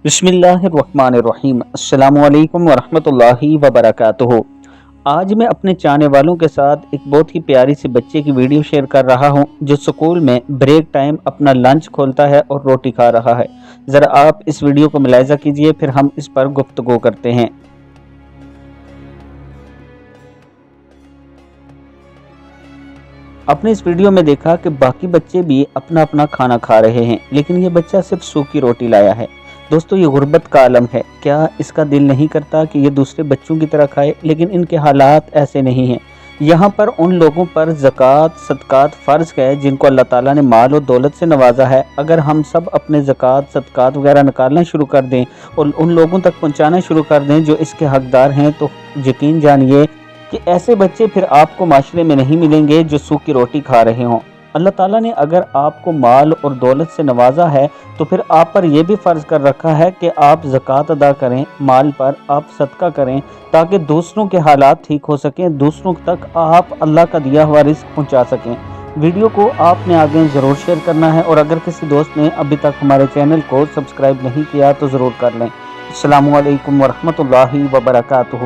बिस्मिल्लाहिर्रहमानिर्रहीम। अस्सलामु अलैकुम वरहमतुल्लाहि वबरकातुहू। आज मैं अपने चाहने वालों के साथ एक बहुत ही प्यारी सी बच्चे की वीडियो शेयर कर रहा हूं जो स्कूल में ब्रेक टाइम अपना लंच खोलता है और रोटी खा रहा है। ज़रा आप इस वीडियो को मुलाहिज़ा कीजिए, फिर हम इस पर गुफ्तगू करते हैं। आपने इस वीडियो में देखा कि बाकी बच्चे भी अपना अपना खाना खा रहे हैं, लेकिन ये बच्चा सिर्फ सूखी रोटी लाया है। दोस्तों, ये गुर्बत का आलम है। क्या इसका दिल नहीं करता कि ये दूसरे बच्चों की तरह खाए? लेकिन इनके हालात ऐसे नहीं हैं। यहाँ पर उन लोगों पर ज़कात सदकात फ़र्ज़ है जिनको अल्लाह ताला ने माल और दौलत से नवाजा है। अगर हम सब अपने ज़कात सदकात वगैरह निकालना शुरू कर दें और उन लोगों तक पहुँचाना शुरू कर दें जो इसके हकदार हैं, तो यकीन जानिए कि ऐसे बच्चे फिर आपको माशरे में नहीं मिलेंगे जो सूखी रोटी खा रहे हों। अल्लाह ताला ने अगर आपको माल और दौलत से नवाजा है तो फिर आप पर यह भी फ़र्ज़ कर रखा है कि आप ज़कात अदा करें, माल पर आप सदका करें, ताकि दूसरों के हालात ठीक हो सकें, दूसरों तक आप अल्लाह का दिया हुआ रिज़्क़ पहुँचा सकें। वीडियो को आपने आगे ज़रूर शेयर करना है और अगर किसी दोस्त ने अभी तक हमारे चैनल को सब्सक्राइब नहीं किया तो ज़रूर कर लें। अस्सलामु अलैकुम वरहमतुल्लाहि वबरकातुहू।